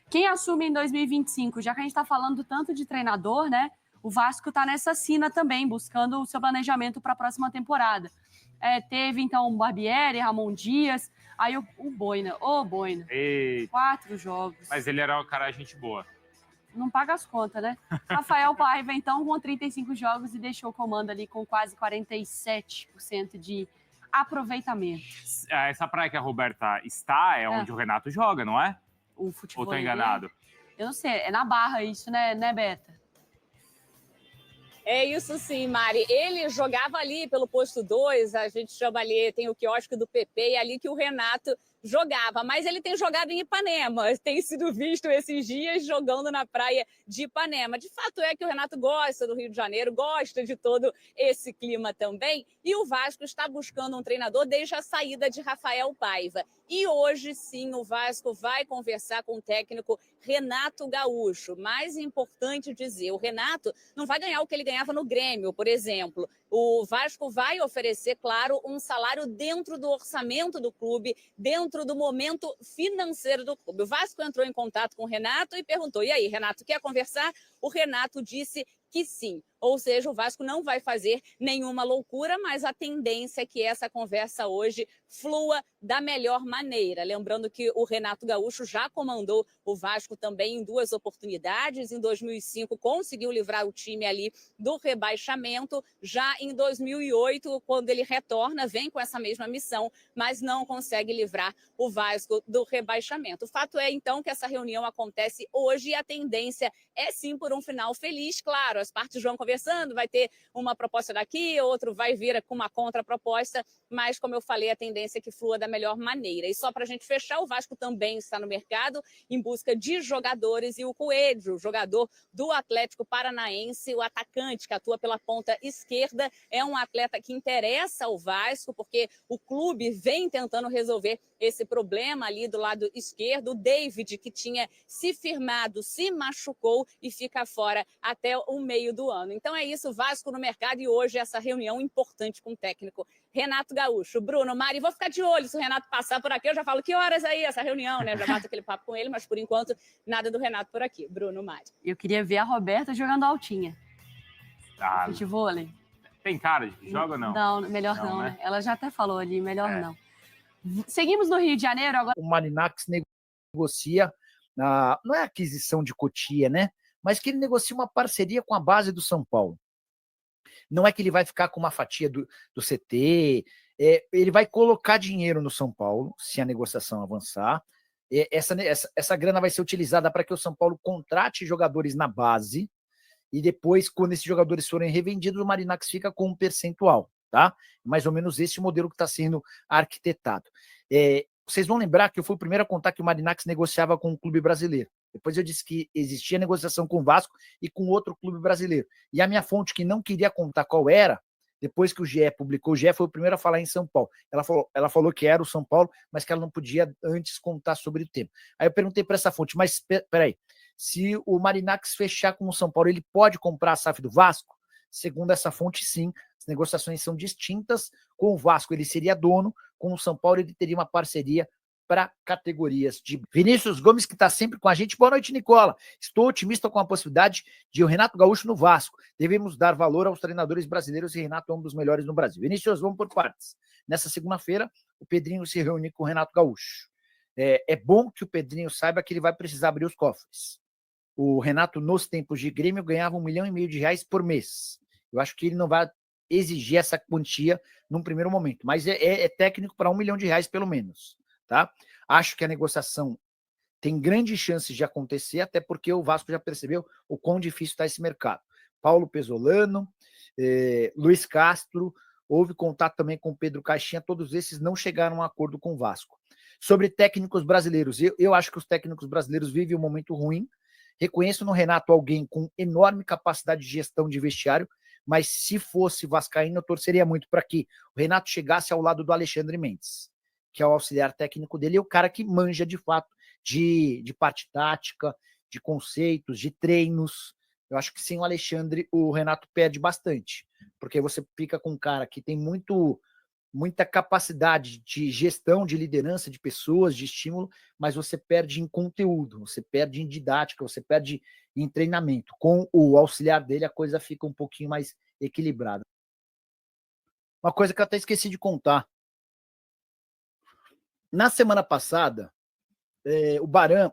Quem assume em 2025? Já que a gente está falando tanto de treinador, né? O Vasco está nessa sina também, buscando o seu planejamento para a próxima temporada. Teve, então, o Barbieri, Ramon Dias, aí o Boina. Ô, Boina. Eita. 4 jogos. Mas ele era um cara gente boa. Não paga as contas, né? Rafael Paiva, então, com 35 jogos e deixou o comando ali com quase 47% de aproveitamento. Essa praia que a Roberta está é onde o Renato joga, não é? O futebol. Ou tô enganado? Eu não sei, é na Barra isso, né, Beta? É isso sim, Mari. Ele jogava ali pelo posto 2, a gente chama ali, tem o quiosque do PP, e ali que o Renato jogava. Mas ele tem jogado em Ipanema, tem sido visto esses dias jogando na praia de Ipanema. De fato é que o Renato gosta do Rio de Janeiro, gosta de todo esse clima também. E o Vasco está buscando um treinador desde a saída de Rafael Paiva. E hoje sim o Vasco vai conversar com o técnico Renato Gaúcho. Mais importante dizer, o Renato não vai ganhar o que ele ganhava no Grêmio, por exemplo. O Vasco vai oferecer, claro, um salário dentro do orçamento do clube, dentro do momento financeiro do clube. O Vasco entrou em contato com o Renato e perguntou: e aí, Renato, quer conversar? O Renato disse que sim. Ou seja, o Vasco não vai fazer nenhuma loucura, mas a tendência é que essa conversa hoje flua da melhor maneira. Lembrando que o Renato Gaúcho já comandou o Vasco também em 2 oportunidades. Em 2005, conseguiu livrar o time ali do rebaixamento. Já em 2008, quando ele retorna, vem com essa mesma missão, mas não consegue livrar o Vasco do rebaixamento. O fato é, então, que essa reunião acontece hoje e a tendência é sim por um final feliz. Claro, as partes vão conversando, vai ter uma proposta daqui, outro vai vir com uma contraproposta, mas, como eu falei, a tendência é que flua da melhor maneira. E só para a gente fechar, o Vasco também está no mercado em busca de jogadores, e o Coelho, jogador do Atlético Paranaense, o atacante que atua pela ponta esquerda, é um atleta que interessa ao Vasco, porque o clube vem tentando resolver esse problema ali do lado esquerdo. O David, que tinha se firmado, se machucou e fica fora até o meio do ano. Então é isso, Vasco no mercado, e hoje essa reunião importante com o técnico Renato Gaúcho. Bruno, Mari, vou ficar de olho se o Renato passar por aqui. Eu já falo que horas aí essa reunião, né? Já bato aquele papo com ele, mas por enquanto nada do Renato por aqui. Bruno, Mari. Eu queria ver a Roberta jogando altinha. Futevôlei. Tem cara de que joga ou não? Não, melhor não, né? Ela já até falou ali, melhor não. Seguimos no Rio de Janeiro agora. O Marinax negocia, não é aquisição de Cotia, né? Mas que ele negocia uma parceria com a base do São Paulo. Não é que ele vai ficar com uma fatia do CT, ele vai colocar dinheiro no São Paulo, se a negociação avançar. Essa grana vai ser utilizada para que o São Paulo contrate jogadores na base, e depois, quando esses jogadores forem revendidos, o Marinax fica com um percentual, tá? Mais ou menos esse modelo que está sendo arquitetado. Vocês vão lembrar que eu fui o primeiro a contar que o Marinax negociava com um clube brasileiro. Depois eu disse que existia negociação com o Vasco e com outro clube brasileiro. E a minha fonte, que não queria contar qual era, depois que o GE publicou, o GE foi o primeiro a falar em São Paulo. Ela falou que era o São Paulo, mas que ela não podia antes contar sobre o tema. Aí eu perguntei para essa fonte, mas peraí, se o Marinax fechar com o São Paulo, ele pode comprar a SAF do Vasco? Segundo essa fonte, sim. As negociações são distintas. Com o Vasco, ele seria dono. Com o São Paulo, ele teria uma parceria para categorias de... Vinícius Gomes, que está sempre com a gente. Boa noite, Nicola. Estou otimista com a possibilidade de o Renato Gaúcho no Vasco. Devemos dar valor aos treinadores brasileiros, e Renato é um dos melhores no Brasil. Vinícius, vamos por partes. Nessa segunda-feira, o Pedrinho se reúne com o Renato Gaúcho. É bom que o Pedrinho saiba que ele vai precisar abrir os cofres. O Renato, nos tempos de Grêmio, ganhava R$1,5 milhão por mês. Eu acho que ele não vai exigir essa quantia num primeiro momento, mas é técnico para R$1 milhão pelo menos. Tá? Acho que a negociação tem grandes chances de acontecer, até porque o Vasco já percebeu o quão difícil está esse mercado. Paulo Pesolano, Luiz Castro, houve contato também com Pedro Caixinha, todos esses não chegaram a um acordo com o Vasco. Sobre técnicos brasileiros, eu acho que os técnicos brasileiros vivem um momento ruim. Reconheço no Renato alguém com enorme capacidade de gestão de vestiário, mas se fosse vascaíno, eu torceria muito para que o Renato chegasse ao lado do Alexandre Mendes, que é o auxiliar técnico dele, e o cara que manja de fato de parte tática, de conceitos, de treinos. Eu acho que sem o Alexandre, o Renato perde bastante, porque você fica com um cara que tem muito muita capacidade de gestão, de liderança de pessoas, de estímulo, mas você perde em conteúdo, você perde em didática, você perde em treinamento. Com o auxiliar dele, a coisa fica um pouquinho mais equilibrada. Uma coisa que eu até esqueci de contar. Na semana passada, o Baran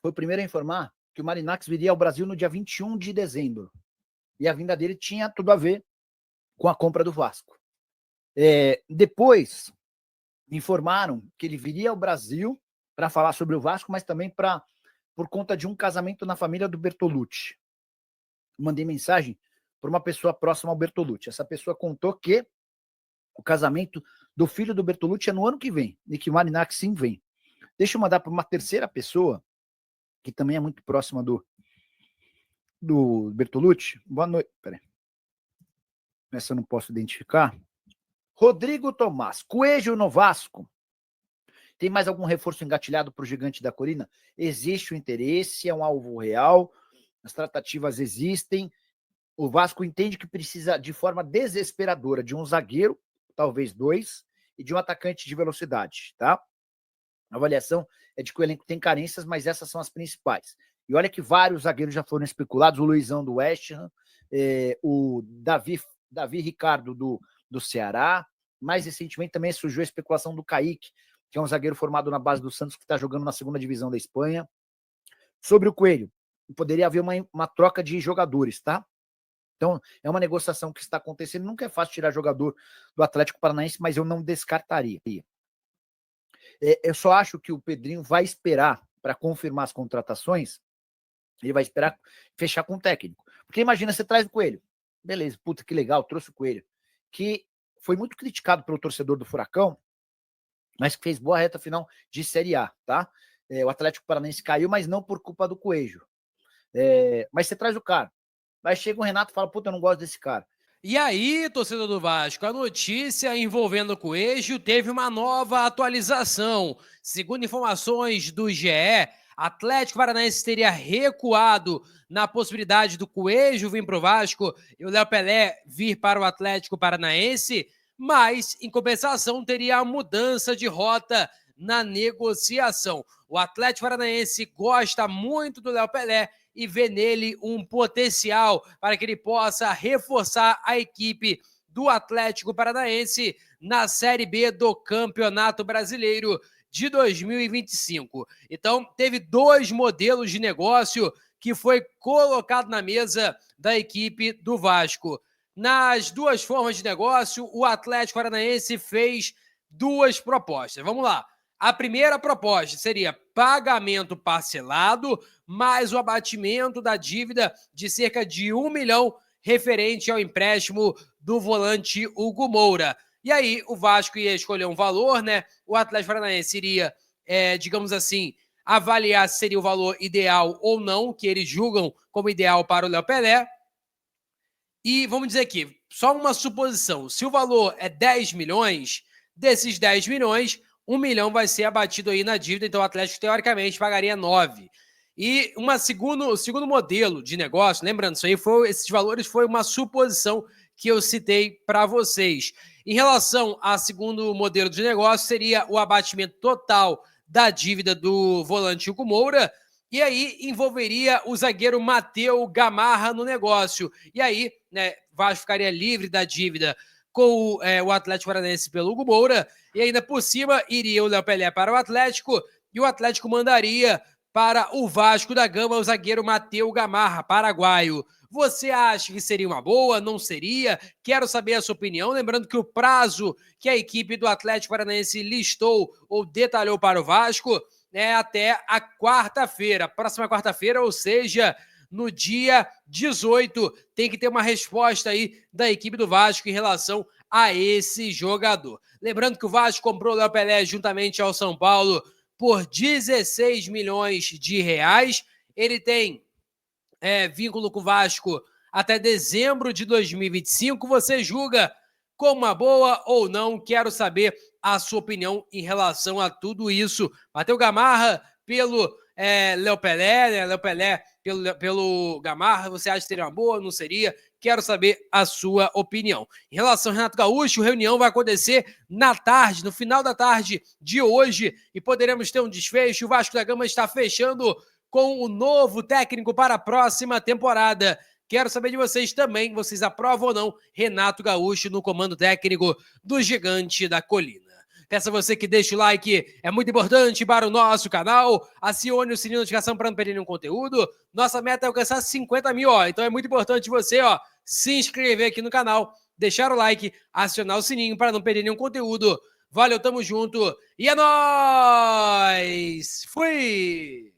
foi o primeiro a informar que o Marinakis viria ao Brasil no dia 21 de dezembro. E a vinda dele tinha tudo a ver com a compra do Vasco. Depois, informaram que ele viria ao Brasil para falar sobre o Vasco, mas também por conta de um casamento na família do Bertolucci. Mandei mensagem para uma pessoa próxima ao Bertolucci. Essa pessoa contou que o casamento do filho do Bertolucci é no ano que vem, e que o Marinakis sim vem. Deixa eu mandar para uma terceira pessoa, que também é muito próxima do Bertolucci. Boa noite. Peraí. Essa eu não posso identificar. Rodrigo Tomás, Coelho no Vasco. Tem mais algum reforço engatilhado para o Gigante da Colina? Existe o interesse, é um alvo real, as tratativas existem. O Vasco entende que precisa, de forma desesperadora, de um zagueiro, talvez 2, e de um atacante de velocidade, tá? A avaliação é de que o elenco tem carências, mas essas são as principais. E olha que vários zagueiros já foram especulados, o Luizão do West Ham, o Davi Ricardo do Ceará. Mais recentemente também surgiu a especulação do Kaique, que é um zagueiro formado na base do Santos, que está jogando na segunda divisão da Espanha. Sobre o Coelho, poderia haver uma troca de jogadores, tá? Então, é uma negociação que está acontecendo. Nunca é fácil tirar jogador do Atlético Paranaense, mas eu não descartaria. Eu só acho que o Pedrinho vai esperar para confirmar as contratações. Ele vai esperar fechar com o técnico. Porque imagina, você traz o Coelho. Beleza, puta, que legal, trouxe o Coelho. Que foi muito criticado pelo torcedor do Furacão, mas que fez boa reta final de Série A, tá? O Atlético Paranaense caiu, mas não por culpa do Coelho. Mas você traz o cara. Aí chega o Renato e fala, puta, eu não gosto desse cara. E aí, torcedor do Vasco, a notícia envolvendo o Coelho teve uma nova atualização. Segundo informações do GE, Atlético Paranaense teria recuado na possibilidade do Coelho vir para o Vasco e o Léo Pelé vir para o Atlético Paranaense, mas, em compensação, teria a mudança de rota na negociação. O Atlético Paranaense gosta muito do Léo Pelé e vê nele um potencial para que ele possa reforçar a equipe do Atlético Paranaense na Série B do Campeonato Brasileiro de 2025. Então, teve 2 modelos de negócio que foi colocado na mesa da equipe do Vasco. Nas 2 formas de negócio, o Atlético Paranaense fez 2 propostas. Vamos lá. A primeira proposta seria pagamento parcelado, mais o abatimento da dívida de cerca de 1 milhão referente ao empréstimo do volante Hugo Moura. E aí o Vasco ia escolher um valor, né? O Atlético Paranaense iria, digamos assim, avaliar se seria o valor ideal ou não, que eles julgam como ideal para o Léo Pelé. E vamos dizer aqui, só uma suposição, se o valor é 10 milhões, desses 10 milhões, 1 milhão vai ser abatido aí na dívida, então o Atlético, teoricamente, pagaria 9. E o segundo modelo de negócio, lembrando, esses valores foi uma suposição que eu citei para vocês. Em relação ao segundo modelo de negócio, seria o abatimento total da dívida do volante Hugo Moura, e aí envolveria o zagueiro Matheus Gamarra no negócio. E aí, né, Vasco ficaria livre da dívida com o Atlético Paranaense pelo Hugo Moura, e ainda por cima iria o Léo Pelé para o Atlético, e o Atlético mandaria para o Vasco da Gama o zagueiro Matheus Gamarra, paraguaio. Você acha que seria uma boa? Não seria? Quero saber a sua opinião. Lembrando que o prazo que a equipe do Atlético Paranaense listou ou detalhou para o Vasco é até a quarta-feira, próxima quarta-feira, ou seja, no dia 18, tem que ter uma resposta aí da equipe do Vasco em relação a esse jogador. Lembrando que o Vasco comprou o Léo Pelé juntamente ao São Paulo por 16 milhões de reais. Ele tem vínculo com o Vasco até dezembro de 2025. Você julga como uma boa ou não? Quero saber a sua opinião em relação a tudo isso. Matheus Gamarra pelo Léo Pelé, né? Léo Pelé pelo Gamarra, você acha que seria uma boa, não seria? Quero saber a sua opinião. Em relação ao Renato Gaúcho, a reunião vai acontecer na tarde, no final da tarde de hoje, e poderemos ter um desfecho. O Vasco da Gama está fechando com o novo técnico para a próxima temporada. Quero saber de vocês também, vocês aprovam ou não Renato Gaúcho no comando técnico do Gigante da Colina. Peço a você que deixe o like, é muito importante para o nosso canal. Acione o sininho de notificação para não perder nenhum conteúdo. Nossa meta é alcançar 50 mil, então é muito importante você, se inscrever aqui no canal, deixar o like, acionar o sininho para não perder nenhum conteúdo. Valeu, tamo junto e é nóis! Fui!